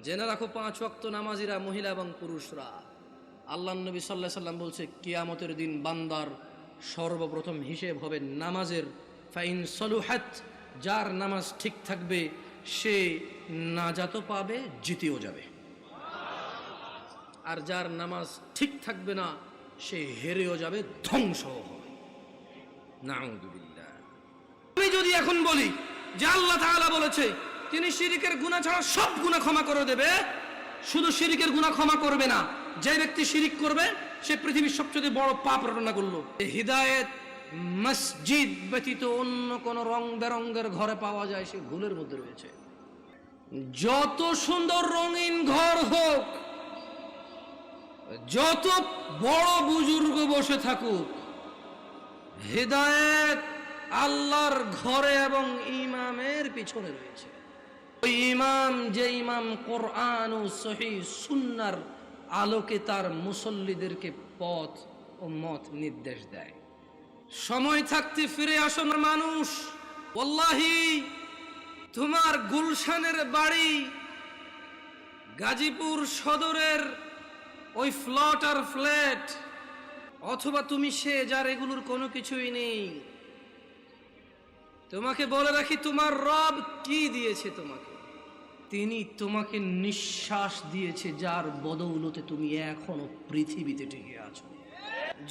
জেনে রাখো 5 ওয়াক্ত নামাজিরা মহিলা এবং পুরুষরা, আল্লাহ নবী সাল্লাল্লাহু আলাইহি সাল্লাম বলছে কিয়ামতের দিন বান্দার সর্বপ্রথম হিসেব হবে নামাজের। ফাইন সলুহাত, যার নামাজ ঠিক থাকবে সে নাজাতও পাবে, জিতেও যাবে। আর যার নামাজ ঠিক থাকবে না সে হেরেও যাবে, ধ্বংসও হবে। নাউযুবিল্লাহ। আমি যদি এখন বলি যে আল্লাহ তাআলা বলেছে তিনি শিরকের গুনাহ ছাড়া সব গুনাহ ক্ষমা করে দেবে, শুধু শিরকের গুনাহ ক্ষমা করবে না, যে ব্যক্তি শিরিক করবে সে পৃথিবীর সবচেয়ে বড় পাপ রটনা করলো। হিদায়েত মসজিদ ব্যতীত অন্য কোন রং বেরঙের ঘরে পাওয়া যায় সে ভুলের মধ্যে রয়েছে। যত সুন্দর রঙিন ঘর হোক, যত বড় বুজুর্গ বসে থাকুক, হিদায়েত আল্লাহর ঘরে এবং ইমামের পিছনে রয়েছে। ওই ইমাম, যে ইমাম কোরআন ও সহিহ সুন্নাহর আলোকে তার মুসল্লিদেরকে পথ ও মত নির্দেশ দেয়। সময় থাকতে ফিরে আসুন মানুষ, ওয়াল্লাহি তোমার গুলশানের বাড়ি গাজীপুর সদরের ওই ফ্লট আর ফ্ল্যাট, অথবা তুমি সে যার এগুলোর কোনো কিছুই নেই, তোমাকে বলে রাখি তোমার রব কি দিয়েছে তোমাকে। তিনি তোমাকে নিঃশ্বাস দিয়েছে, যার বদৌলতে তুমি এখনো পৃথিবীতে টিকে আছো।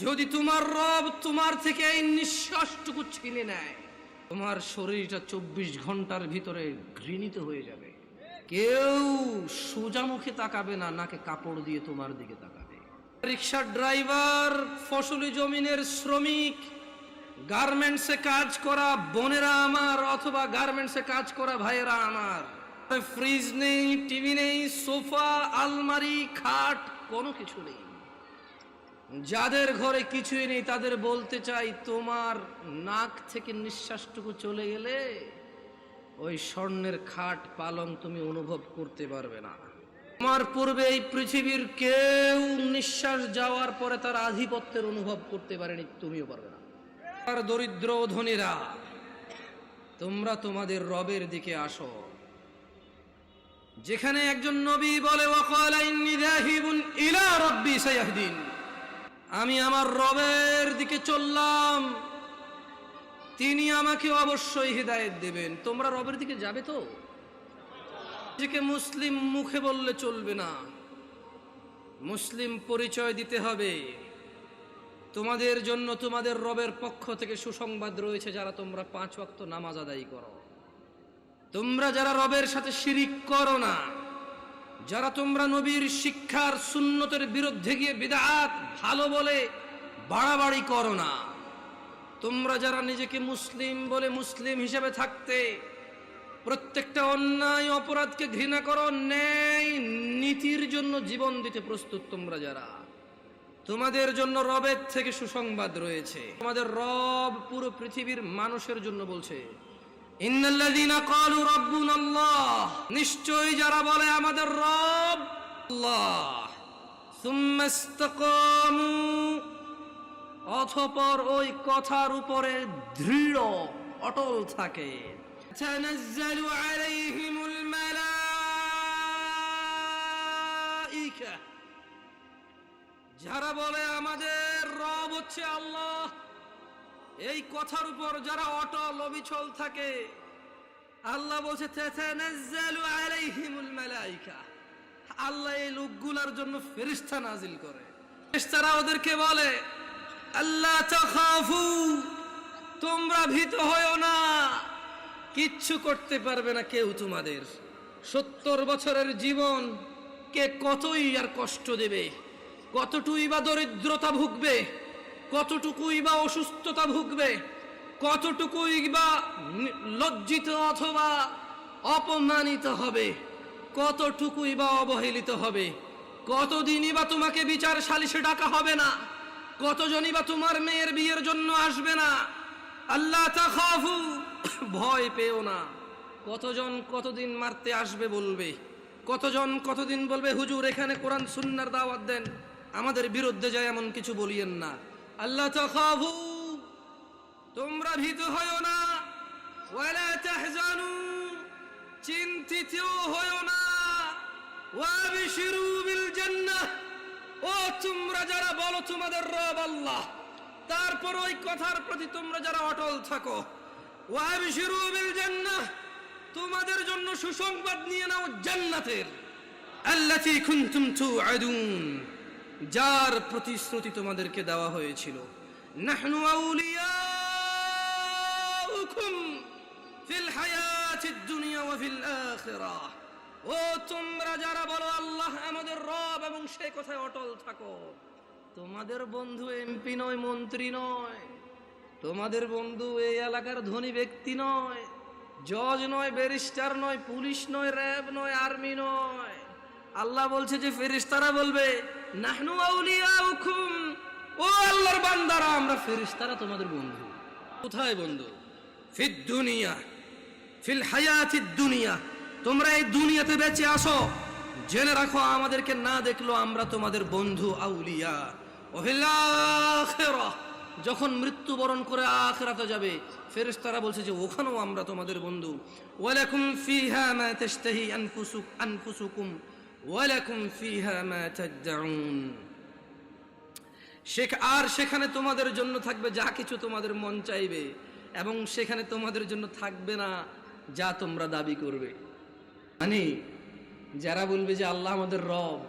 যদি তোমার রব তোমার থেকে এই নিঃশ্বাসটুকু ছিনে নেয়, তোমার শরীরটা 24 ঘন্টার ভিতরে ঘৃণিত হয়ে যাবে। কেউ সোজা মুখে তাকাবে না, নাকে কাপড় দিয়ে তোমার দিকে তাকাবে। রিকশার ড্রাইভার, ফসলি জমিনের শ্রমিক, গার্মেন্টসে কাজ করা বোনেরা আমার, অথবা গার্মেন্টসে কাজ করা ভাইয়েরা আমার, ফ্রিজ নেই, টিভি নেই, সোফা, আলমারি, খাট, কোনো কিছু নেই। যাদের ঘরে কিছুই নেই তাদের বলতে চাই, তোমার নাক থেকে নিঃশ্বাসটুকু চলে গেলে ওই স্বর্ণের খাট পালং তুমি অনুভব করতে পারবে না। তোমার পূর্বে এই পৃথিবীর কেউ নিঃশ্বাস যাওয়ার পরে তার আধিপত্যের অনুভব করতে পারেনি, তুমিও পারবে না। আর দরিদ্র ধনীরা, তোমরা তোমাদের রবের দিকে আসো। যেখানে একজন নবী বলে ওয়াকালা ইন্নী যাহিবুন ইলা রাব্বি সায়াহদিন, আমি আমার রবের দিকে চললাম, তিনি আমাকে অবশ্যই হিদায়াত দেবেন। তোমরা রবের দিকে যাবে তো? নিজেকে মুসলিম মুখে বললে চলবে না, মুসলিম পরিচয় দিতে হবে। তোমাদের জন্য তোমাদের রবের পক্ষ থেকে সুসংবাদ রয়েছে, যারা তোমরা 5 ওয়াক্ত নামাজ আদায় করো, তোমরা যারা রবের সাথে শিরিক করো না, যারা তোমরা নবীর শিক্ষার সুন্নতের বিরুদ্ধে গিয়ে বিদআত ভালো বলে বাড়াবাড়ি করো না, তোমরা যারা নিজেকে মুসলিম বলে মুসলিম হিসেবে থাকতে প্রত্যেকটা অন্যায় অপরাধকে ঘৃণা করো, ন্যায় নীতির জন্য জীবন দিতে প্রস্তুত, তোমরা যারা, তোমাদের জন্য রবের থেকে সুসংবাদ রয়েছে। তোমাদের রব পুরো পৃথিবীর মানুষের জন্য বলছে, ইন্নাল্লাযীনা ক্বালু রাব্বুনাল্লাহ, নিশ্চয়ই যারা বলে আমাদের রব আল্লাহ, সুম্মা ইসতাকামু, অতঃপর ওই কথার উপরে দৃঢ় অটল থাকে, তানাজ্জালু আলাইহিমুল মালাইকা, যারা বলে আমাদের রব হচ্ছে আল্লাহ, এই কথার উপর যারা অটল অবিচল থাকে, আল্লাহ বলছে তাতানাজ্জালু আলাইহিমুল মালাইকা, আল্লাহ এই লোকগুলোর জন্য ফেরেশতা নাজিল করে। ফেরেশতারা ওদেরকে বলে আল্লাহ তাখাফু, তোমরা ভীত হয়ো না, কিচ্ছু করতে পারবে না কেউ তোমাদের। 70 বছরের জীবন কে কতই আর কষ্ট দেবে, কতটুকুই বা দরিদ্রতা ভুগবে, কতটুকুই বা অসুস্থতা ভুগবে, কতটুকুই বা লজ্জিত অথবা অপমানিত হবে, কতটুকুই বা অবহেলিত হবে, কতদিনই বা তোমাকে বিচার সালিশে ডাকা হবে না, কতজনই বা তোমার মেয়ের বিয়ের জন্য আসবে না। আল্লাহ তাখাফু, ভয় পেও না। কতজন কতদিন মারতে আসবে বলবে, কতজন কতদিন বলবে হুজুর এখানে কোরআন সুন্নাহর দাওয়াত দেন, আমাদের বিরুদ্ধে যায় এমন কিছু বলিয়েন না। আল্লাহ তাখাফু, তোমরা ভীত হয়ো না, ওয়ালা তাহজানু, চিন্তিত হয়ো না, ওয়াবিশিরু বিল জান্নাহ, ও তোমরা যারা বলো তোমাদের রব আল্লাহ, তারপর ওই কথার প্রতি তোমরা যারা অটল থাকো, ওয়াবিশিরু বিল জান্নাহ, তোমাদের জন্য সুসংবাদ নিয়ে নাও জান্নাতের, আল্লাতী কুনতুম তুআদুন, যার প্রতিশ্রুতি তোমাদেরকে দেওয়া হয়েছিল। নাহনু আউলিয়াউকুম ফিল হায়াতিদ দুনিয়া ওয়া ফিল আখিরাহ, ও তোমরা যারা বলো আল্লাহ আমাদের রব এবং সেই কথায় অটল থাকো, তোমাদের বন্ধু এমপি নয়, মন্ত্রী নয়, তোমাদের বন্ধু এই এলাকার ধনী ব্যক্তি নয়, জজ নয়, ব্যারিস্টার নয়, পুলিশ নয়, র্যাব নয়, আর্মি নয়। আল্লাহ বলছে যে ফেরেশতারা বলবে নাহনু আউলিয়াউকুম, ও আল্লাহর বান্দারা আমরা ফেরেশতারা তোমাদের বন্ধু। কোথায় বন্ধু? ফিদ দুনিয়া, ফিল হায়াতিদ দুনিয়া, তোমরা এই দুনিয়াতে বেঁচে আসো, জেনে রাখো আমাদেরকে না দেখলো আমরা তোমাদের বন্ধু আউলিয়া। ওয়াফিল আখিরাহ, যখন মৃত্যুবরণ করে আখিরাতে যাবে ফেরেশতারা বলছে যে ওখানেও আমরা তোমাদের বন্ধু। ওয়ালাকুম ফিহা মা তাশতাহি আনফুসুকুম ওয়ালাকুম ফিহা মা তাদউন, আর সেখানে তোমাদের জন্য থাকবে যা কিছু তোমাদের মন চাইবে, এবং সেখানে তোমাদের জন্য থাকবে না যা তোমরা দাবি করবে। মানে যারা বলবে যে আল্লাহ আমাদের রব,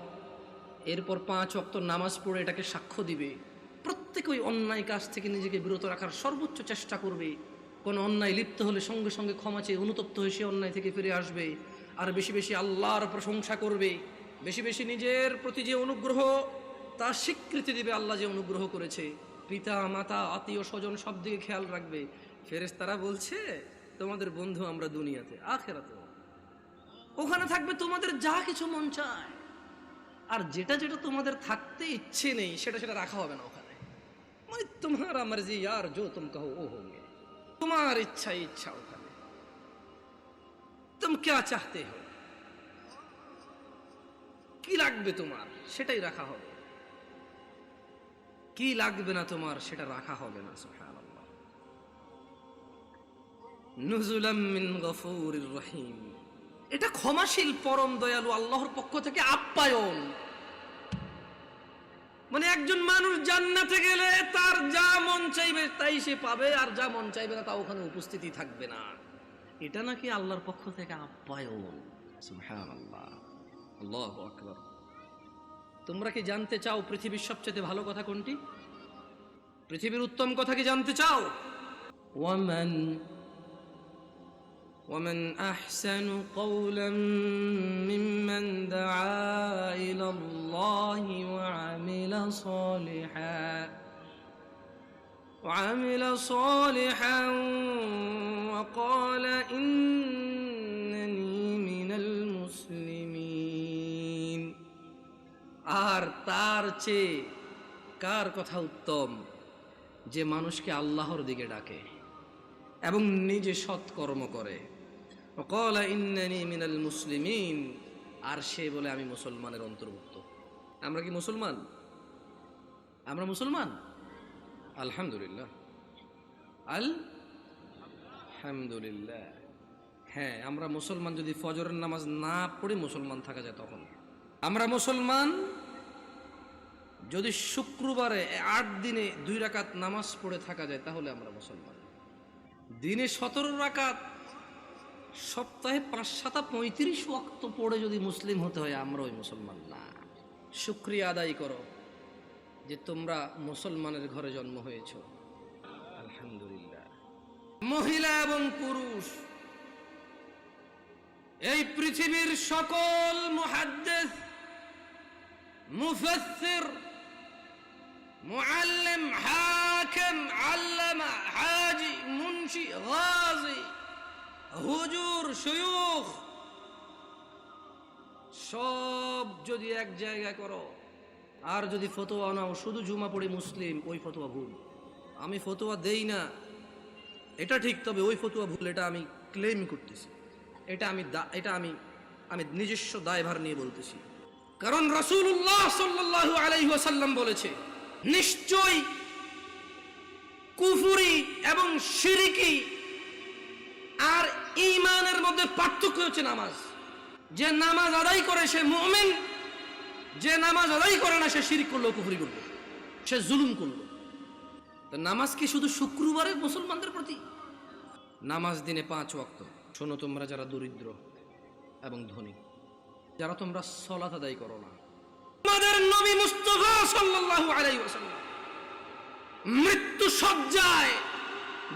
এরপর 5 ওয়াক্ত নামাজ পড়ে এটাকে সাক্ষ্য দিবে, প্রত্যেক ওই অন্যায় কাজ থেকে নিজেকে বিরত রাখার সর্বোচ্চ চেষ্টা করবে, কোনো অন্যায় লিপ্ত হলে সঙ্গে সঙ্গে ক্ষমা চেয়ে অনুতপ্ত হয়ে সে অন্যায় থেকে ফিরে আসবে, আর বেশি বেশি আল্লাহর প্রশংসা করবে, বেশি বেশি নিজের প্রতি যে অনুগ্রহ তার স্বীকৃতি দিবে, আল্লাহ যে অনুগ্রহ করেছে, পিতা মাতা আত্মীয় স্বজন সব দিকে খেয়াল রাখবে। ফেরেশতারা বলছে তোমাদের বন্ধু আমরা দুনিয়াতে, আখিরাতে ওখানে থাকবে তোমাদের যা কিছু মন চায়, আর যেটা যেটা তোমাদের থাকতে ইচ্ছে নেই সেটা সেটা রাখা হবে না ওখানে। মানে তোমারা মর্জি यार जो तुम कहो वो होंगे, তোমার ইচ্ছা ইচ্ছা ওখানে, তুমি क्या चाहते हो, কি লাগবে তোমার সেটাই রাখা হবে, কি লাগবে না তোমার সেটা রাখা হবে না। সুবহানাল্লাহ। নুজুলাম মিন গফুরির রহিম, এটা ক্ষমাশীল পরম দয়ালু আল্লাহর পক্ষ থেকে আপ্যায়ন। মানে একজন মানুষ জান্নাতে গেলে তার যা মন চাইবে তাই সে পাবে, আর যা মন চাইবে না তা ওখানে উপস্থিতি থাকবে না। এটা নাকি আল্লাহর পক্ষ থেকে আপ্যায়ন। সুবহানাল্লাহ, আল্লাহু আকবার। তোমরা কি জানতে চাও পৃথিবীর সবচেয়ে ভালো কথা কোনটি? পৃথিবীর উত্তম কথা কি জানতে চাও? ومن أحسن قولا ممن دعا إلى الله وعمل صالحا وقال إنني من المسلمين। আর তার চেয়ে কার কথা উত্তম যে মানুষকে আল্লাহর দিকে ডাকে এবং নিজে সৎকর্ম করে। وقال إنني من المسلمين, আর সে বলে আমি মুসলমানের অন্তর্ভুক্ত। আমরা কি মুসলমান? আমরা মুসলমান? আলহামদুলিল্লাহ, আলহামদুলিল্লাহ। হ্যাঁ, আমরা মুসলমান যদি ফজরের নামাজ না পড়ে মুসলমান থাকা যায় তখন। আমরা মুসলমান যদি শুক্রবারে 8 দিনে 2 রাকাত নামাজ পড়ে থাকা যায় তাহলে আমরা মুসলমান। দিনে 17 রাকাত, সপ্তাহে 5-7-35 ওয়াক্ত পড়ে যদি মুসলিম হতে হয় আমরা ওই মুসলমান না। শুকরিয়া আদায় করো যে তোমরা মুসলমানের ঘরে জন্ম হয়েছো, আলহামদুলিল্লাহ। মহিলা এবং পুরুষ, এই পৃথিবীর সকল মুহাদ্দিস, মুফাসসির, মুআল্লিম, হাকিম, আল্লামা, হাজি, মুনশি, গাজী, হুজুর, শায়খ, সব যদি এক জায়গায় করো আর যদি ফতোয়া নাও শুধু জুমা পড়ে মুসলিম, ওই ফতোয়া ভুল। আমি ফতোয়া দেই না এটা ঠিক, তবে ওই ফতোয়া ভুল এটা আমি ক্লেম করতেছি, এটা আমি নিজস্ব দায়ভার নিয়ে বলতেছি। কারণ রাসূলুল্লাহ সাল্লাল্লাহু আলাইহি ওয়াসাল্লাম বলেছে, নিশ্চয়ই কুফরি এবং শিরকি আর ঈমানের মধ্যে পার্থক্য হচ্ছে নামাজ। যে নামাজ আদায় করে সে মুমিন, যে নামাজ আদায় করে না সে শিরক করলো, কুফরি করলো, সে জুলুম করলো। তো নামাজ কি শুধু শুক্রবারে মুসলমানদের প্রতি? নামাজ দিনে 5 ওয়াক্ত। শোনো তোমরা যারা দরিদ্র এবং ধনী, যারা তোমরা সালাত আদায় করো না, তোমাদের নবী মুস্তাফা সাল্লাল্লাহু আলাইহি ওয়াসাল্লাম মৃত্যু সজ্জায়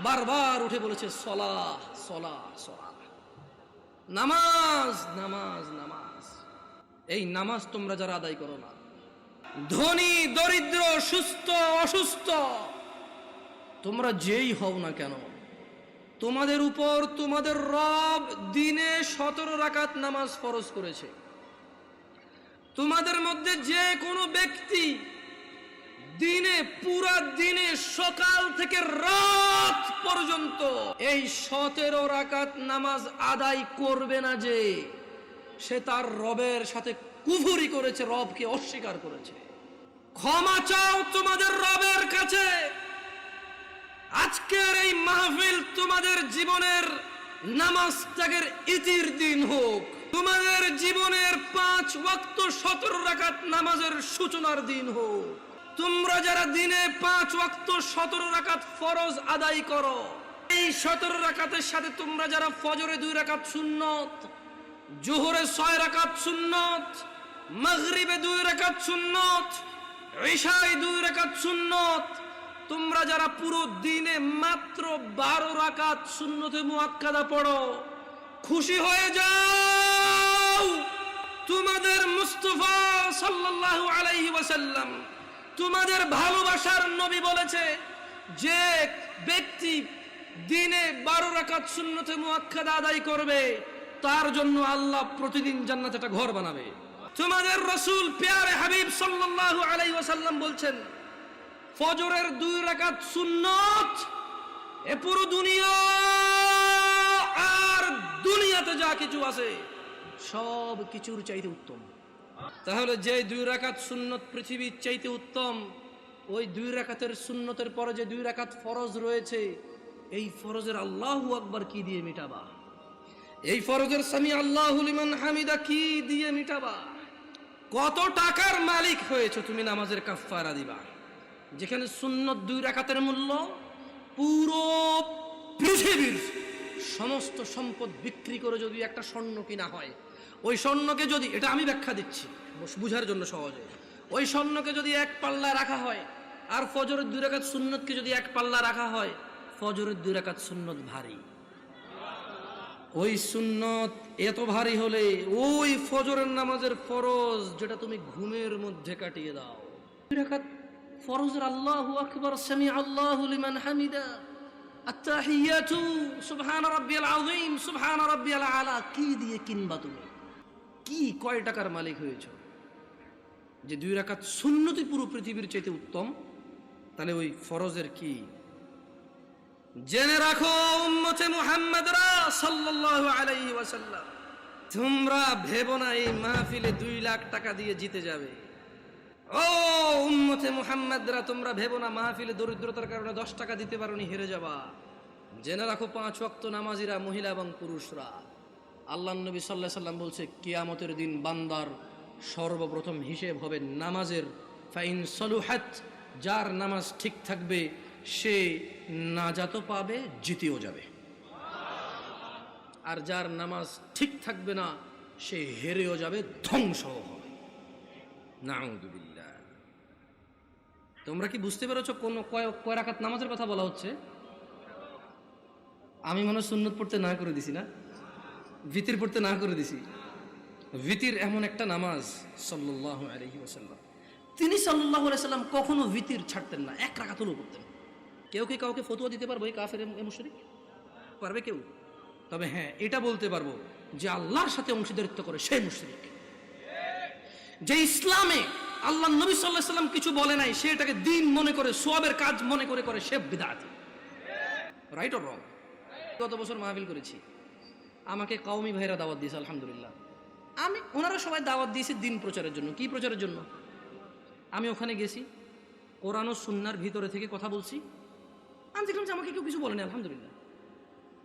বারবার উঠে বলেছে সালাহ সালাহ সালাহ, নামাজ নামাজ নামাজ। এই নামাজ তোমরা যারা আদায় করো না, ধনী দরিদ্র সুস্থ অসুস্থ, তোমরা যেই হও না কেন, তোমাদের উপর তোমাদের রব দিনে 17 রাকাত নামাজ ফরজ করেছে। তোমাদের মধ্যে যে কোনো ব্যক্তি দিনে পুরা দিনে সকাল থেকে রাত পর্যন্ত এই 17 রাকাত নামাজ আদায় করবে না, যে সে তার রবের সাথে কুফরি করেছে, রবকে অস্বীকার করেছে। ক্ষমা চাও তোমাদের রবের কাছে। আজকের এই মাহফিল তোমাদের জীবনের নামাজ ত্যাগের ইতির দিন হোক, তোমাদের জীবনের 5 ওয়াক্ত 17 রাকাত নামাজের সূচনার দিন হোক। তোমরা যারা দিনে 5 ওয়াক্ত 17 রাকাত ফরজ আদায় করো, এই 17 রাকাতের সাথে তোমরা যারা ফজরে 2 রাকাত সুন্নত, জোহরে 6 রাকাত সুন্নত, মাগরিবে 2 রাকাত সুন্নত, ইশায় 2 রাকাত সুন্নত, তোমরা যারা পুরো দিনে মাত্র 12 রাকাত সুন্নতে মুআক্কাদা পড়ো, খুশি হয়ে যাও। তোমাদের মুস্তাফা সাল্লাল্লাহু আলাইহি ওয়াসাল্লাম, তোমাদের ভালোবাসার নবী বলেছে, যে ব্যক্তি দিনে 12 রাকাত সুন্নতে মুআক্কাদা আদায় করবে, তার জন্য আল্লাহ প্রতিদিন জান্নাতে একটা ঘর বানাবে। তোমাদের রাসূল প্যারে হাবিব সাল্লাল্লাহু আলাইহি ওয়াসাল্লাম বলছেন, ফজরের 2 রাকাত সুন্নত এ পুরো দুনিয়া আর দুনিয়াতে যা কিছু আছে সব কিছুর চাইতে উত্তম। তাহলে যে 2 রাকাত সুন্নত পৃথিবীর চাইতে উত্তম, ওই 2 রাকাতের সুন্নতের পরে যে 2 রাকাত ফরজ রয়েছে, এই ফরজের আল্লাহু আকবার কি দিয়ে মিটাবা? এই ফরজের সামি আল্লাহু লিমান হামিদা কি দিয়ে মিটাবা? কত টাকার মালিক হয়েছে তুমি নামাজের কাফারা দিবা, যেখানে সুন্নত 2 রাকাতের মূল্য পুরো পৃথিবীর সমস্ত সম্পদ বিক্রি করে যদি একটা স্বর্ণ কিনা হয়, ওই স্বর্ণকে যদি, এটা আমি ব্যাখ্যা দিচ্ছি বুঝার জন্য সহজে, ওই স্বর্ণকে যদি 1 পাল্লা রাখা হয় আর ফজরের 2 রাকাত সুন্নতকে যদি 1 পাল্লা রাখা হয়, ফজরের 2 রাকাত সুন্নত ভারী। ওই সুন্নত এত ভারী হলে ওই ফজরের নামাজের ফরজ যেটা তুমি ঘুমের মধ্যে কাটিয়ে দাও, 2 রাকাত ফরজের আল্লাহু আকবার, সামি আল্লাহু লিমান হামিদা, আত্তাহিয়াতু সুবহান রাব্বিয়াল আযীম, সুবহান রাব্বিয়াল আলা, কি দিয়ে কিনবা তুমি? কি কয় টাকার মালিক হয়েছো যে 2 রাকাত সুন্নতই পুরো পৃথিবীর চাইতে উত্তম? তাহলে ওই ফরজের কি? জেনে রাখো উম্মতে মুহাম্মাদরা সাল্লাল্লাহু আলাইহি ওয়াসাল্লাম, তোমরা ভেবো না এই মাহফিলে 2 লাখ টাকা দিয়ে জিতে যাবে। ও উম্মতে মুহাম্মাদরা, তোমরা ভেবো না মাহফিলে দরিদ্রতার কারণে 10 টাকা দিতে পারোনি হেরে যাবা। জেনে রাখো 5 ওয়াক্ত নামাজিরা মহিলা এবং পুরুষরা, আল্লাহর নবী সাল্লাল্লাহু আলাইহি ওয়াসাল্লাম বলছে, কিয়ামতের দিন বান্দার সর্বপ্রথম হিসেব হবে নামাজের। ফাইন সলুহাত, যার নামাজ ঠিক থাকবে সে নাজাতও পাবে, জিতেও যাবে। আর যার নামাজ ঠিক থাকবে না সে হেরেও যাবে, ধ্বংসও হবে। নাউযুবিল্লাহ। তোমরা কি বুঝতে পেরেছো কোন কয় রাকাত নামাজের কথা বলা হচ্ছে? আমি মনে হয় সুন্নত পড়তে না করে দিছি না, ভিতির পড়তে না করে দিছি। ভিতির এমন একটা নামাজ, সাল্লাল্লাহু আলাইহি ওয়াসাল্লাম, তিনি সাল্লাল্লাহু আলাইহি ওয়াসাল্লাম কখনো ভিতির ছাড়তেন না, 1 রাকাত হলেও পড়তেন। কেউ কি কাউকে ফতোয়া দিতে পারবে কাফের এ মুশরিক? পারবে কেউ? তবে হ্যাঁ, এটা বলতে পারবো যে আল্লাহর সাথে অংশীদারিত্ব করে সে মুশরিক। যে ইসলামে আল্লাহ নবী সাল্লাল্লাহু আলাইহি ওয়াসাল্লাম কিছু বলে নাই, সে এটাকে দিন মনে করে, সওয়াবের কাজ মনে করে সে বিদআতি। Right or wrong? গত বছর মাহফিল করেছি, আমাকে কওমি ভাইরা দাওয়াত দিয়েছে, আলহামদুলিল্লাহ। ওনারা সবাই দাওয়াত দিয়েছে দিন প্রচারের জন্য। কি প্রচারের জন্য? আমি ওখানে গেছি, কোরআন ও সুন্নাহর ভিতরে থেকে কথা বলছি। আমি দেখলাম যে আমাকে কেউ কিছু বলেনি, আলহামদুলিল্লাহ।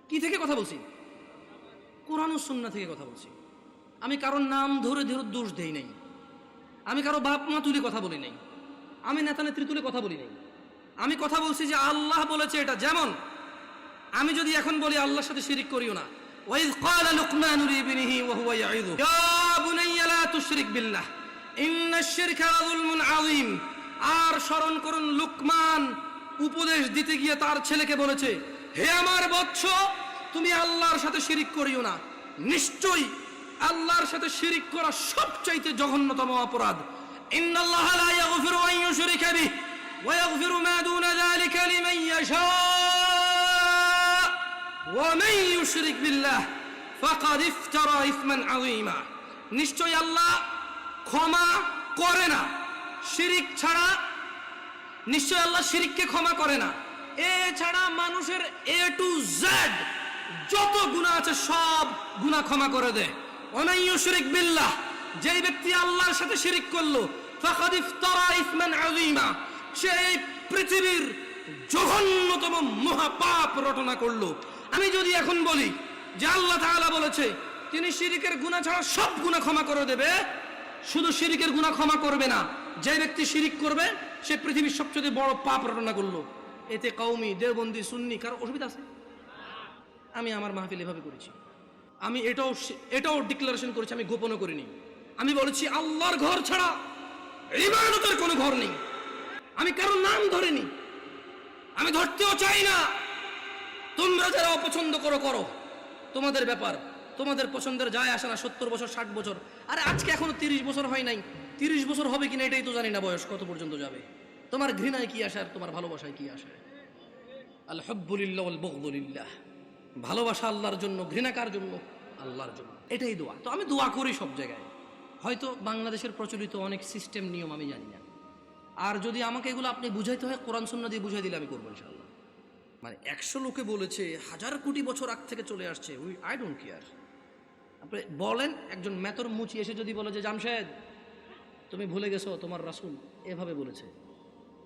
কি থেকে কথা বলছি? কোরআন ও সুন্নাহ থেকে কথা বলছি। আমি কারোর নাম ধরে ধরে দোষ দেই নাই, আমি কারো বাপ মা তুলে কথা বলি নাই, আমি নেতা নেত্রী তুলে কথা বলি নাই। আমি কথা বলছি যে আল্লাহ বলেছে এটা। যেমন আমি যদি এখন বলি আল্লাহর সাথে শিরিক করিও না, ওয়াইজ ক্বালা লুকমানু লিবনিহি ওয়া হুয়া ইয়াইযু ইয়া বুনাইয়া লা তুশরিক বিল্লাহ ইন্নাশ শিরকা যুলমুন আযীম। আর স্মরণ করুন, লুকমান উপদেশ দিতে গিয়ে তার ছেলেকে বলেছে, হে আমার বৎস, তুমি আল্লাহর সাথে শিরিক করিও না। নিশ্চয়ই আল্লাহর সাথে শিরিক করা সবচাইতে জঘন্যতম অপরাধ। ইন্নাল্লাহা লা ইয়াগফিরু আন ইউশরিকা বিহি ওয়া ইয়াগফিরু মা দুনা যালিকা লিমান ইয়াশা ওয়া মান ইউশরিক বিল্লাহ ফাকাদ ইফতারা ইসমান আযীমা। নিশ্চয়ই আল্লাহ ক্ষমা করে না শিরিক ছাড়া, নিশ্চয় আল্লাহ শিরিককে ক্ষমা করে না। এছাড়া মানুষের এ টু জেড যত গুনাহ আছে সব গুনাহ ক্ষমা করে দেয়। ওমান ইউশরিক বিল্লাহ, যেই ব্যক্তি আল্লাহর সাথে শিরিক করলো, ফাকাদ ইফতারা ইসমান আযীমা, সে পৃথিবীর জঘন্যতম মহাপাপ রটনা করলো। আমি যদি এখন বলি যে আল্লাহ তাআলা বলেছে তিনি শিরিকের গুনাহ ছাড়া সব গুনাহ ক্ষমা করে দেবে, শুধু শিরিকের গুনাহ ক্ষমা করবে না, যে ব্যক্তি শিরিক করবে সে পৃথিবীর সবচেয়ে বড় পাপ রটনা করলো, এতে কওমি দেওবন্দি সুন্নি কারো অসুবিধা আছে? আমি আমার মাহফিল এভাবে করেছি। আমি এটাও ডিক্লারেশন করেছি, আমি গোপনও করিনি। আমি বলেছি আল্লাহর ঘর ছাড়া ইবাদতের কোনো ঘর নেই। আমি কারো নাম ধরিনি, আমি ধরতেও চাই না। তোমরা যারা অপছন্দ করো করো, তোমাদের ব্যাপার, তোমাদের পছন্দের যায় আসে না। 70 বছর 60 বছর, আরে আজকে এখনো 30 বছর হয় নাই, 30 বছর হবে কিনা এটাই তো জানি না, বয়স কত পর্যন্ত যাবে। তোমার ঘৃণায় কি আসে আর তোমার ভালোবাসায় কি আসে? আল হুব্বু লিল্লাহ ওয়াল বুগদু লিল্লাহ, ভালোবাসা আল্লাহর জন্য, ঘৃণা কার জন্য? আল্লাহর জন্য। এটাই দোয়া। তো আমি দোয়া করি সব জায়গায়। হয়তো বাংলাদেশের প্রচলিত অনেক সিস্টেম নিয়ম আমি জানি না, আর যদি আমাকে এগুলো আপনি বুঝাইতে হয় কোরআন সুন্নাহ দিয়ে বুঝাই দিলে আমি করবো ইনশাআল্লাহ। মানে 100 লোকে বলেছে, 1000 কোটি বছর আগ থেকে চলে আসছে, আই ডোন্ট কেয়ার। আপনি বলেন, একজন মেতর মুচি এসে যদি বলে যে জামশেদ তুমি ভুলে গেছো তোমার রাসূল এভাবে বলেছে,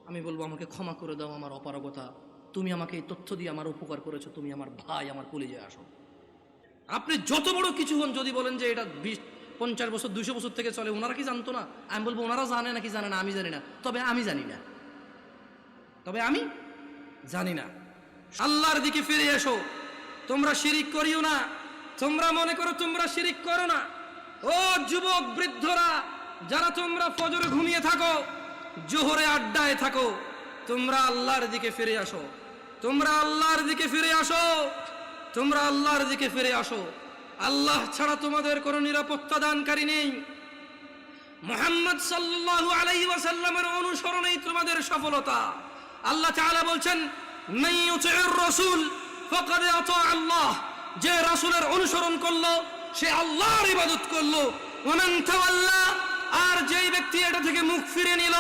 আমি বলবো আমাকে ক্ষমা করে দাও, আমার অপারগতা, তুমি আমাকে এই তথ্য দিয়ে আমার উপকার করেছো, তুমি আমার ভাই, আমার কলিজায় আসো। আপনি যত বড় কিছু হন, যদি বলেন যে এটা 50 বছর 200 বছর থেকে চলে, ওনারা কি জানতো না? আমি বলবো ওনারা জানে নাকি জানে না আমি জানি না, তবে আমি জানি না, তবে আমি জানি না। আল্লাহর দিকে ফিরে এসো, তোমরা শিরিক করিও না। তোমরা মনে করো তোমরা শিরিক করো না। ও যুবক বৃদ্ধরা, যারা তোমরা ফজরে ঘুমিয়ে থাকো, জোহরে আড্ডায় থাকো, তোমরা আল্লাহর দিকে ফিরে আসো, তোমরা আল্লাহর দিকে ফিরে আসো, তোমরা আল্লাহর দিকে ফিরে আসো। আল্লাহ ছাড়া তোমাদের কোনো নিরাপত্তা দানকারী নেই। মুহাম্মদ সাল্লাল্লাহু আলাইহি ওয়াসাল্লামের অনুসরণেই তোমাদের সফলতা। আল্লাহ তাআলা বলছেন, মান ইউতিউর রাসূল ফাকাদ আতা আল্লাহ, যে রাসূলের অনুসরণ করলো সে আল্লাহর ইবাদত করলো। ওয়া মান তাওয়াল্লা, আর যেই ব্যক্তি এটা থেকে মুখ ফিরে নিল,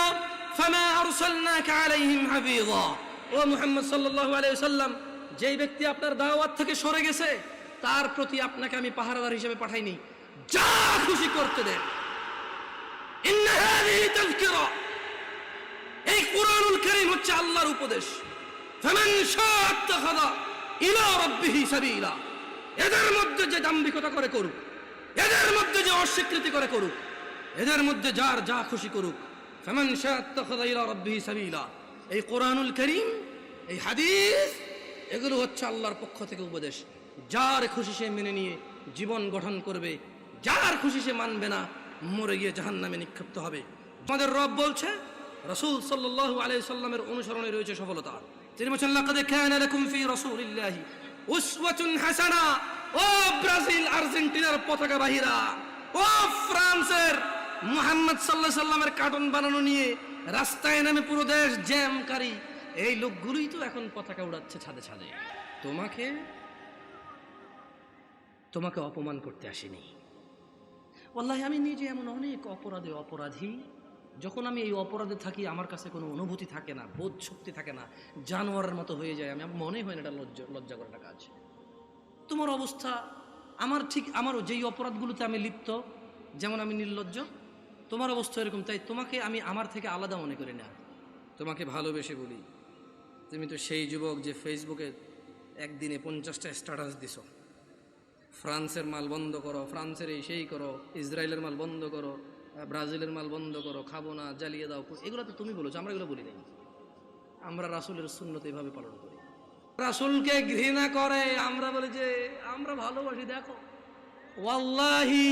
ফামা আরসালনাকা আলাইহিম হাফিযা, ও মুহাম্মদ সাল্লাল্লাহু আলাইহি ওয়াসাল্লাম, যেই ব্যক্তি আপনার দাওয়াত থেকে সরে গেছে তার প্রতি আপনাকে আমি পাহারাদার হিসেবে পাঠাইনি, যা খুশি করতে দেন। ইন্না হাযিহি তাযকিরা, এই কুরআনুল কারীম হচ্ছে আল্লাহর উপদেশ। ফামান শাআ আত্তাখাযা ইলা রাব্বিহি সাবিলা, এদের মধ্যে যে দাম্ভিকতা করে করুক, এদের মধ্যে যে অস্বীকৃতি করে করুক, এদের মধ্যে যার যা খুশি করুক। ফামান শাআ আত্তাখাযা ইলা রাব্বিহি সাবিলা, এই কুরআনুল কারীম, এই হাদিস, এগুলো হচ্ছে আল্লাহর পক্ষ থেকে উপদেশ। যার খুশি সে মেনে নিয়ে জীবন গঠন করবে, যার খুশি সে মানবে না, মরে গিয়ে জাহান্নামে নিক্ষিপ্ত হবে। আমাদের রব বলছে, রাসূল সাল্লাল্লাহু আলাইহি সাল্লামের অনুসরণে রয়েছে সফলতা। তিনি বলেছেন, লাকাদ কানা লাকুম ফি রাসূলিল্লাহি উসওয়াতুন হাসানা। ও ব্রাজিল আর্জেন্টিনার পতাকা বাহিরা, ও ফ্রান্সের মুহাম্মদ সাল্লাল্লাহু আলাইহি সাল্লামের কার্টুন বানানো নিয়ে রাস্তায় নামে পুরো দেশ জ্যামকারী এই লোকগুলোই তো এখন পতাকা উড়াচ্ছে ছাদে ছাদে। তোমাকে অপমান করতে আসেনি। ওয়াল্লাহি আমি নিজে এমন অনেক অপরাধী, যখন আমি এই অপরাধে থাকি আমার কাছে কোনো অনুভূতি থাকে না, বোধ শক্তি থাকে না, জানোয়ারের মতো হয়ে যায়। আমি মনে হয় না এটা লজ্জা করার কাজ। তোমার অবস্থা আমারও যেই অপরাধগুলোতে আমি লিপ্ত, যেমন আমি নির্লজ্জ, তোমার অবস্থা এরকম। তাই তোমাকে আমি আমার থেকে আলাদা মনে করি না, তোমাকে ভালোবেসে বলি। তুমি তো সেই যুবক যে ফেসবুকে একদিনে 50টা স্ট্যাটাস দিছো, ফ্রান্সের মাল বন্ধ করো, ফ্রান্সের এই সেই করো, ইসরায়েলের মাল বন্ধ করো, ব্রাজিলের মাল বন্ধ করো, খাবো না, জ্বালিয়ে দাও, এগুলো তো তুমি বলেছো, আমরা এগুলো বলি নাই। আমরা রাসূলের সুন্নত এইভাবে পালন করি। রাসূলকে ঘৃণা করে, আমরা বলি যে আমরা ভালোবাসি। দেখো ওয়াল্লাহি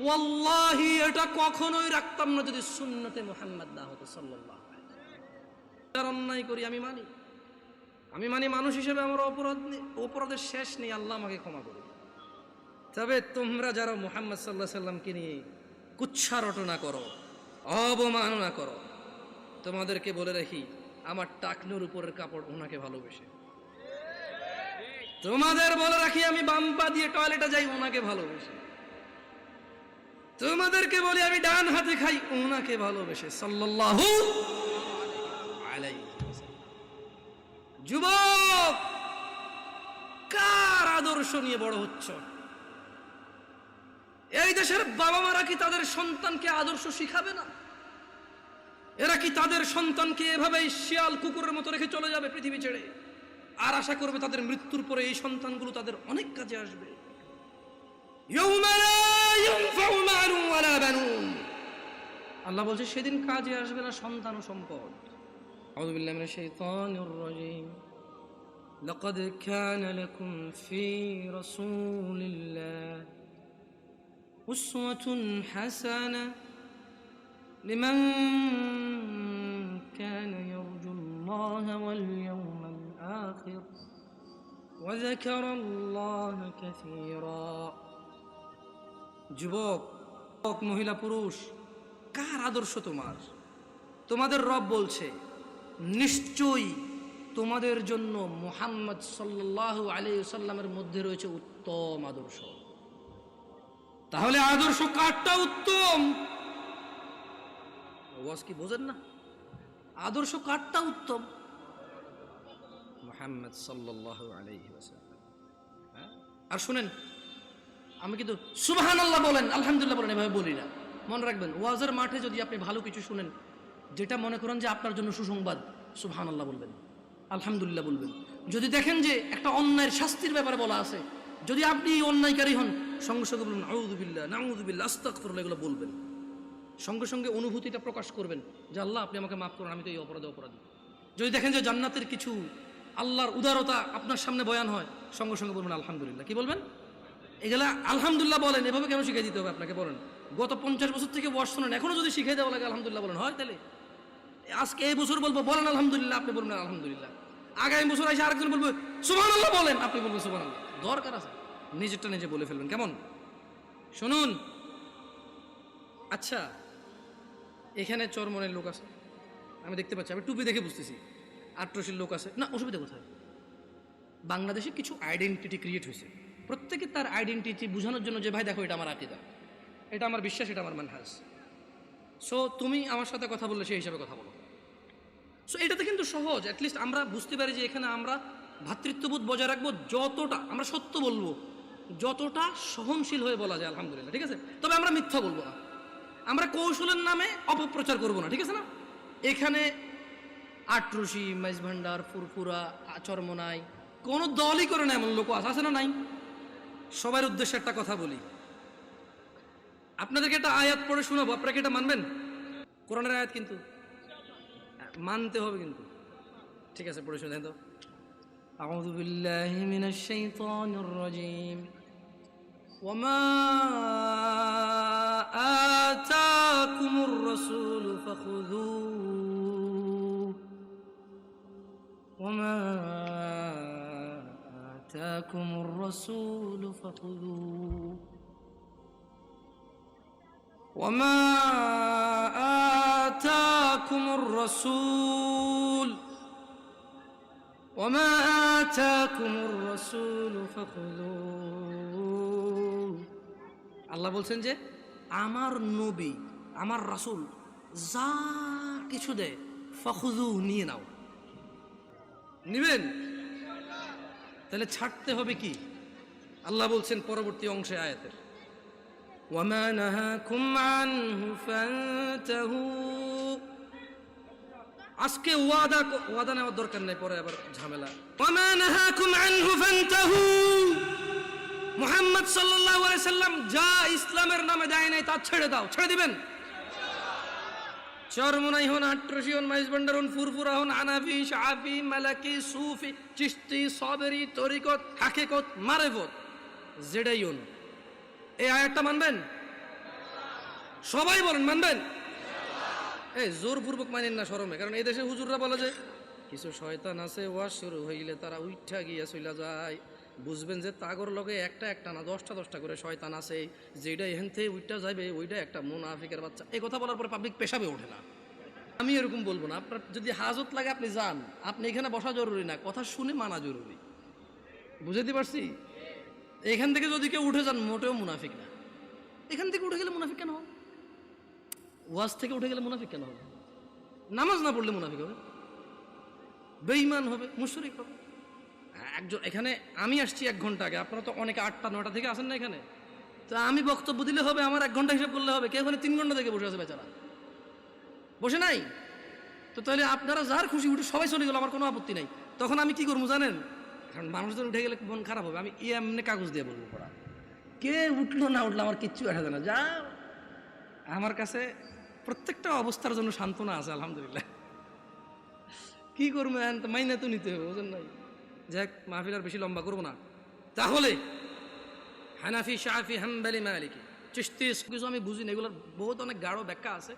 ওয়াল্লাহি এটা কখনোই রাখতাম না যদি সুন্নতে মুহাম্মদ না হতো সাল্লাল্লাহু আলাইহি ওয়াসাল্লাম। অন্যায় করি আমি মানি মানুষ হিসেবে আমার অপরাধের শেষ নেই, আল্লাহ আমাকে ক্ষমা করুন। তবে তোমরা যারা মুহাম্মদ সাল্লাল্লাহু আলাইহি সাল্লামকে নিয়ে কুচ্ছা রটনা করো, অবমাননা করো, তোমাদেরকে বলে রাখি আমার টাকনুর উপরের কাপড় ওনাকে ভালোবেসে। তোমাদের বলে রাখি আমি বাম পা দিয়ে টয়লেটে যাই ওনাকে ভালোবেসে। তোমাদেরকে বলি আমি ডান হাতে খাই ওনাকে ভালোবেসে সাল্লাল্লাহু আলাইহি ওয়াসাল্লাম। যুবক, কার আদর্শ নিয়ে বড় হচ্ছ? এই দেশের বাবা মারা কি তাদের সন্তানকে আদর্শ শিখাবে না? এরা কি তাদের সন্তানকে এভাবেই শিয়াল কুকুরের মতো রেখে চলে যাবে পৃথিবী ছেড়ে, আর আশা করবে তাদের মৃত্যুর পরে এই সন্তানগুলো তাদের অনেক কাজে আসবে? আল্লাহ বলছে সেদিন কাজে আসবে না সন্তান ও সম্পদ। আউযু বিল্লাহি মিনাশ শাইতানির রাজীম। লাকাদ কানা লাকুম ফি রাসূলিল্লাহি উসওয়াতুন হাসানাহ লিমান কানা ইয়ারজুল্লাহা ওয়াল ইয়াওমাল আখির ওয়া যাকারাল্লাহা কাসীরা। যুবক, মহিলা, পুরুষ, কার আদর্শ তোমার? তোমাদের রব বলছে নিশ্চয়ই তোমাদের জন্য মুহাম্মদ সাল্লাল্লাহু আলাইহি ওয়াসাল্লামের মধ্যে রয়েছে উত্তম আদর্শ। তাহলে আদর্শ কারটা উত্তম? ওয়াজ কি বোঝেন না? আদর্শ কারটা উত্তম? মুহাম্মদ সাল্লাল্লাহু আলাইহি ওয়াসাল্লাম। আর শুনেন, আমি কিন্তু সুবহানাল্লাহ বলেন, আলহামদুলিল্লাহ বলেন এভাবে বলি না। মনে রাখবেন, ওয়াজের মাঠে যদি আপনি ভালো কিছু শুনেন, যেটা মনে করেন যে আপনার জন্য সুসংবাদ, সুবহানাল্লাহ বলবেন, আলহামদুলিল্লাহ বলবেন। যদি দেখেন যে একটা অন্যায়ের শাস্তির ব্যাপারে বলা আছে, যদি আপনি অন্যায়কারী হন, সঙ্গে সঙ্গে বলবেন আউযু বিল্লাহ, নাউযু বিল্লাহ, আস্তাগফিরুল্লাহ, এগুলো বলবেন। সঙ্গে সঙ্গে অনুভূতিটা প্রকাশ করবেন যে আল্লাহ আপনি আমাকে মাফ করুন, আমি তো এই অপরাধী। যদি দেখেন যে জান্নাতের কিছু আল্লাহর উদারতা আপনার সামনে বয়ান হয়, সঙ্গে সঙ্গে বলবেন আলহামদুলিল্লাহ। কি বলবেন? এগুলা আলহামদুলিল্লাহ বলেন। এভাবে কেন শিখিয়ে দিতে হবে আপনাকে? বলেন, গত 50 বছর থেকে ওয়াজ শোনেন, এখনো যদি শিখিয়ে দেওয়া লাগে আলহামদুলিল্লাহ বলেন, হয় তাহলে আজকে এই বছর বলবো বলেন আলহামদুলিল্লাহ, আপনি বলবেন আলহামদুলিল্লাহ। আগামী বছর এসে আরেকজন বলবো সুবহানাল্লাহ বলেন, আপনি বলবেন সুবহানাল্লাহ। দরকার আছে নিজেরটা নিজে বলে ফেলবেন। কেমন? শুনুন, আচ্ছা এখানে চরমনের লোক আছে, আমি দেখতে পাচ্ছি, আমি টুপি দেখে বুঝতেছি। আট্রসির লোক আছে না, অসুবিধা কোথায়? বাংলাদেশে কিছু আইডেন্টিটি ক্রিয়েট হয়েছে, প্রত্যেকে তার আইডেন্টিটি বোঝানোর জন্য যে ভাই দেখো এটা আমার আকীদা, এটা আমার বিশ্বাস, এটা আমার মানহাজ। সো তুমি আমার সাথে কথা বললে সেই হিসাবে কথা বলো। সো এটাতে কিন্তু সহজ, অ্যাটলিস্ট আমরা বুঝতে পারি যে এখানে আমরা ভ্রাতৃত্ববোধ বজায় রাখবো, যতটা আমরা সত্য বলবো, যতটা সহনশীল হয়ে বলা যায় আলহামদুলিল্লাহ, ঠিক আছে? তবে আমরা মিথ্যা বলবো না, আমরা কৌশলের নামে অপপ্রচার করবো না, ঠিক আছে না? এখানে আট্রসি, মাইজভান্ডার, ফুরফুরা, চরমনাই কোনো দলই করে না এমন লোক আছে না? নাই। সবার উদ্দেশ্যে একটা কথা বলি, আপনাদেরকে একটা আয়াত পড়ে শোনাবো, আপনারা কি এটা মানবেন? কোরআনের আয়াত কিন্তু মানতে হবে কিন্তু, ঠিক আছে? পড়ে শুনে তো। আউযু বিল্লাহি মিনাশ শাইতানির রাজীম। ওয়ামা আতাকুমুর রাসূলু ফাখুযুহু ওয়ামা আতাকুমুর রাসূলু ফাখুযুহু ওয়ামা আতাকুমুর রাসূল ওয়ামা আতাকুমুর রাসূলু ফাখুযুহু। আল্লাহ বলছেন যে আমার নবী, আমার রাসূল যা কিছু দেয় ফাখুযুহু, নিয়ে নাও। নিবেন? তাহলে ছাড়তে হবে কি? আল্লাহ বলছেন পরবর্তী অংশে আয়াতের, ওয়ামা নাহাকুম আনহু ফান্তাহু। আজকে ওয়াদা নেওয়ার দরকার নেই, পরে আবার ঝামেলা। ওয়ামা নাহাকুম আনহু ফান্তাহু, মুহাম্মদ সাল্লাল্লাহু আলাইহি সাল্লাম যা ইসলামের নামে দেয় নাই তা ছেড়ে দাও, ছেড়ে দিবেন? চরমনাই হন, আট্রসি হন, মাইজবান্ডার হন, ফুরফুরা হন, হানাফি, শাফি, মালাকি, সুফি, চিশতি, সাবেরি, তরিকত, হাকিকত, মারিফত, যেটাই হন, এই আয়াতটা মানবেন? সবাই বলেন মানবেন? এই জোরপূর্বক মানেন না শরমে, কারণ এই দেশে হুজুররা বলে যে কিছু শয়তান আছে, ওয়াজ শুরু হইলে তারা উঠা গিয়া চইলা যায়। বুঝবেন যে তাগর লগে একটা না 10টা করে শয়তান আছে, যেটা এখান থেকে উঠটা যাবে ওইটা একটা মুনাফিকের বাচ্চা। এই কথা বলার পরে পাবলিক পেশাবে ওঠে না। আমি এরকম বলবো না। আপনার যদি হাজত লাগে আপনি যান, আপনি এখানে বসা জরুরি না, কথা শুনে মানা জরুরি। বুঝাতে পারছি? এখান থেকে যদি কেউ উঠে যান মোটেও মুনাফিক না। এখান থেকে উঠে গেলে মুনাফিক কেন হবে? ওয়াজ থেকে উঠে গেলে মুনাফিক কেন হবে? নামাজ না পড়লে মুনাফিক হবে, বেঈমান হবে, মুশরিক হবে। একজন এখানে আমি আসছি 1 ঘন্টা আগে, আপনারা তো অনেকে 8টা-9টা থেকে আসেন না এখানে, তো আমি বক্তব্য দিলে হবে আমার 1 ঘন্টা হিসাব করলে হবে? কেউ ওখানে 3 ঘন্টা থেকে বসে আছে, বেচারা বসে নাই। তো তাহলে আপনারা যার খুশি উঠে সবাই চলে গেল, আমার কোনো আপত্তি নাই। তখন আমি কি করবো জানেন? কারণ মানুষজন উঠে গেলে মন খারাপ হবে, আমি এমনি কাগজ দিয়ে বলবো পড়া, কে উঠলো না উঠলো আমার কিচ্ছু আসা যায় না। যা আমার কাছে প্রত্যেকটা অবস্থার জন্য সান্ত্বনা আছে, আলহামদুলিল্লাহ। কি করবো, মাইনা তো নিতে হবে, বুঝেন নাই? যাক, মাহফিল আর বেশি লম্বা করবো না। তাহলে হানাফি, শাফি, হাম্বলি, মালিকি, চিশতি কিছু আমি বুঝি না, এগুলোর বহুত অনেক গাঢ় ব্যাখ্যা আছে,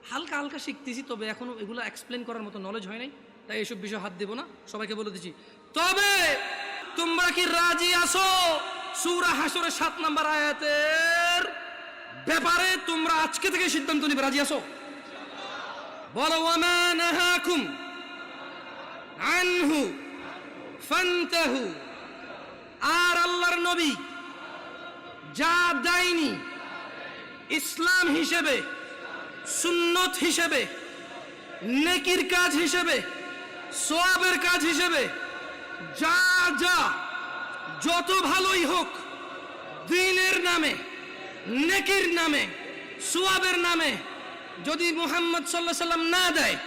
হালকা হালকা শিখতেছি, তবে এখনো এগুলো এক্সপ্লেন করার মতো নলেজ হয় নাই, তাই এইসব বিষয় হাত দেবো না, সবাইকে বলে দিচ্ছি। তবে তোমরা কি রাজি আছো সূরা হাশরের 7 নম্বর আয়াতের ব্যাপারে? তোমরা আজকে থেকে সিদ্ধান্ত নিবে, রাজি আছো? বলো, ওয়ামা নাহাকুম আনহু ফান্তাহু। আর আল্লাহর নবী যা দেয়নি ইসলাম হিসেবে, সুন্নত হিসেবে, নেকির কাজ হিসেবে, সওয়াবের কাজ হিসেবে, যা যা যত ভালোই হোক, দ্বীনের নামে, নেকির নামে, সওয়াবের নামে যদি মুহাম্মদ সাল্লাল্লাহু আলাইহি সাল্লাম না দেয়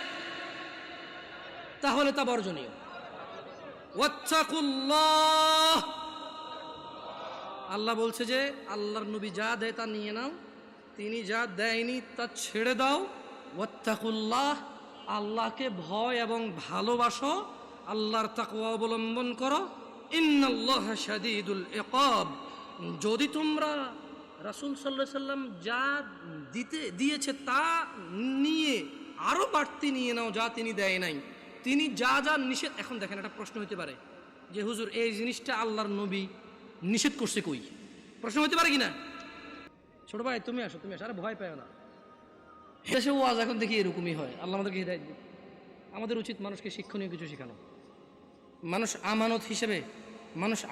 তাহলে তা বর্জনীয়। ওয়াত্তাকুল্লাহ, আল্লাহ বলছে যে আল্লাহর নবী যা দেয় তা নিয়ে নাও, তিনি যা দেয়নি তা ছেড়ে দাও। ওয়াত্তাকুল্লাহ, আল্লাহকে ভয় এবং ভালোবাসো, আল্লাহর তাকওয়া অবলম্বন করো। ইন্নাল্লাহা শাদীদুল ইকাব। যদি তোমরা রাসূল সাল্লাল্লাহু আলাইহি সাল্লাম যা দিয়েছে তা নিয়ে আরো বাড়তি নিয়ে নাও যা তিনি দেয় নাই, তিনি যা যা নিষেধ। এখন দেখেন, একটা প্রশ্ন হতে পারে যে হুজুর এই জিনিসটা আল্লাহর নবী নিষেধ করছে কই? প্রশ্ন হতে পারে কিনা? ছোট ভাই তুমি আসো, আরে ভয় পায় না। দেশে ওয়াজ এখন দেখি এরকমই হয়। আল্লাহ আমাদেরকে হিদায়াত দিন। আমাদের উচিত মানুষকে শিক্ষণীয় কিছু শেখানো। মানুষ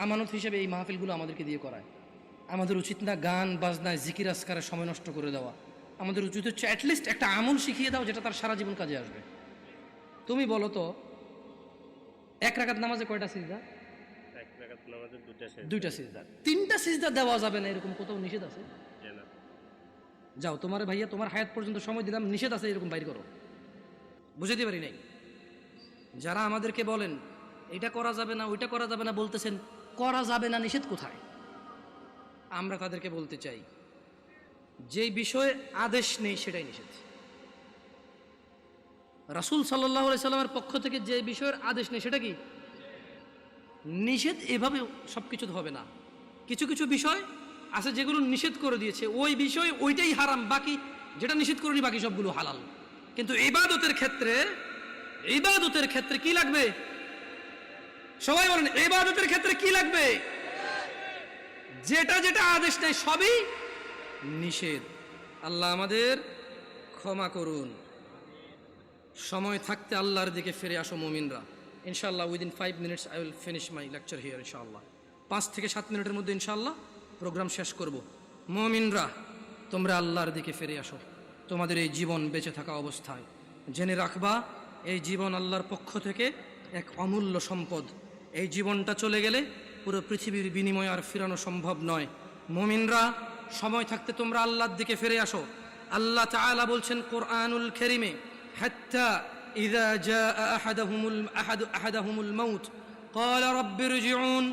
আমানত হিসেবে এই মাহফিলগুলো আমাদেরকে দিয়ে করায়। আমাদের উচিত না গান বাজনায় জিকির আজকারের সময় নষ্ট করে দেওয়া। আমাদের উচিত হচ্ছে অ্যাটলিস্ট একটা আমল শিখিয়ে দাও যেটা তার সারা জীবন কাজে আসবে। তুমি বলো তো, 1 রাকাত নামাজে কয়টা সিজদা? 1 রাকাত নামাজে 2টা সিজদা। 3টা সিজদা দেওয়া যাবে না এরকম কোথাও নিষেধ আছে? যাও, তোমার ভাইয়া তোমার হায়াত পর্যন্ত সময় দিলাম, নিষেধ আছে এরকম বাইর করো। বুঝাতে পারি নাই? যারা আমাদেরকে বলেন এটা করা যাবে না, ওইটা করা যাবে না, বলতেছেন করা যাবে না, নিষেধ কোথায়? আমরা তাদেরকে বলতে চাই, যেই বিষয়ে আদেশ নেই সেটাই নিষেধ। রাসূল সাল্লাল্লাহু আলাইহি সাল্লামের পক্ষ থেকে যে বিষয়ের আদেশ নেই সেটা কি নিষেধ? এভাবে সবকিছু হবে না। কিছু কিছু বিষয় আছে যেগুলো নিষেধ করে দিয়েছে, ওই বিষয় ওইটাই হারাম, বাকি যেটা নিষেধ করেনি বাকি সবগুলো হালাল। কিন্তু ইবাদতের ক্ষেত্রে কি লাগবে? সবাই বলেন, ইবাদতের ক্ষেত্রে কি লাগবে? যেটা যেটা আদেশ নেই সবই নিষেধ। আল্লাহ আমাদের ক্ষমা করুন। সময় থাকতে আল্লাহর দিকে ফিরে আসো মুমিনরা। ইনশাআল্লাহ within 5 minutes I will finish my lecture here. ইনশাআল্লাহ 5 থেকে 7 মিনিটের মধ্যে ইনশাআল্লাহ প্রোগ্রাম শেষ করব। মুমিনরা, তোমরা আল্লাহর দিকে ফিরে আসো তোমাদের এই জীবন বেঁচে থাকা অবস্থায়। জেনে রাখবা, এই জীবন আল্লাহর পক্ষ থেকে এক অমূল্য সম্পদ। এই জীবনটা চলে গেলে পুরো পৃথিবীর বিনিময় আর ফিরানো সম্ভব নয়। মুমিনরা, সময় থাকতে তোমরা আল্লাহর দিকে ফিরে আসো। আল্লাহ তাআলা বলছেন কোরআনুল কারীমে, হাত্তা ইযা জাআ আহাদাহুমুল মাউত ক্বালা রাব্বিরজিউন।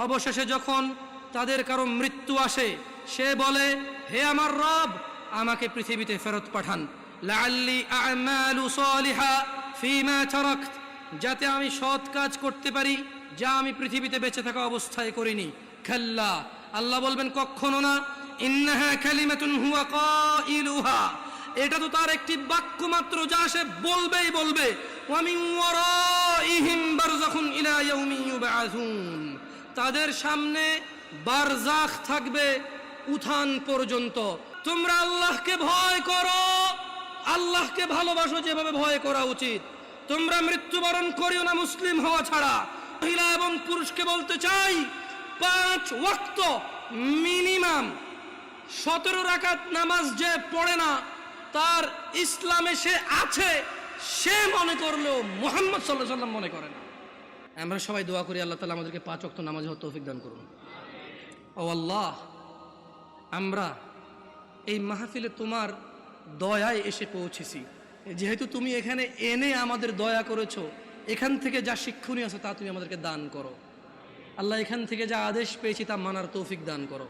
অবশেষে যখন তাদের কারো মৃত্যু আসে, সে বলে, হে আমার রব, আমাকে পৃথিবীতে ফেরত পাঠান, লাআল্লি আ'মালু সালিহা ফীমা তারাকত, যাতে আমি সৎ কাজ করতে পারি যা আমি পৃথিবীতে বেঁচে থাকা অবস্থায় করিনি। খাল্লা, আল্লাহ বলবেন কখনো না, ইন্নাহা কালিমাতুন হুয়া কাইলুহা, এটা তো তার একটি বাক্য মাত্র যা সে বলবেই বলবে। ওয়া মিন ওয়ারাইহিম বারযাখুন ইলা ইয়াউমি ইউবআসুন, তাদের সামনে বারজাখ থাকবে উত্থান পর্যন্ত। তোমরা আল্লাহকে ভয় করো, আল্লাহকে ভালোবাসো যেভাবে ভয় করা উচিত। তোমরা মৃত্যুবরণ করিও না মুসলিম হওয়া ছাড়া। মহিলা এবং পুরুষকে বলতে চাই, 5 ওয়াক্ত মিনিমাম 17 রাকাত নামাজ যে পড়ে না, তার ইসলামে সে আছে, সে মনে করলেও মুহাম্মদ সাল্লাল্লাহু আলাইহি ওয়াসাল্লাম মনে করে না। আমরা সবাই দোয়া করি আল্লাহ তাআলা আমাদেরকে 5 ওয়াক্ত নামাজ হওয়ার তৌফিক দান করুন। ও আল্লাহ, আমরা এই মাহফিলে তোমার দয়ায় এসে পৌঁছেছি। যেহেতু তুমি এখানে এনে আমাদের দয়া করেছো, এখান থেকে যা শিক্ষণীয় আছে তা তুমি আমাদেরকে দান করো। আল্লাহ, এখান থেকে যা আদেশ পেয়েছি তা মানার তৌফিক দান করো,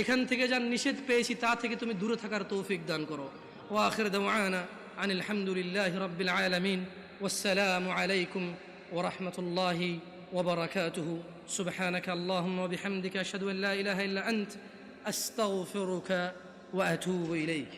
এখান থেকে যা নিষেধ পেয়েছি তা থেকে তুমি দূরে থাকার তৌফিক দান করো। ওয়া আখির দাওয়ানা আনিল হামদুলিল্লাহি রাব্বিল আলামিন, ওয়াসসালামু আলাইকুম ওয়া রাহমাতুল্লাহি ওয়া বারাকাতুহু। সুবহানাকা আল্লাহুম্মা ওয়া বিহামদিকা আশহাদু আন লা ইলাহা ইল্লা আনত আস্তাগফিরুকা ওয়া আতুবু ইলাইক।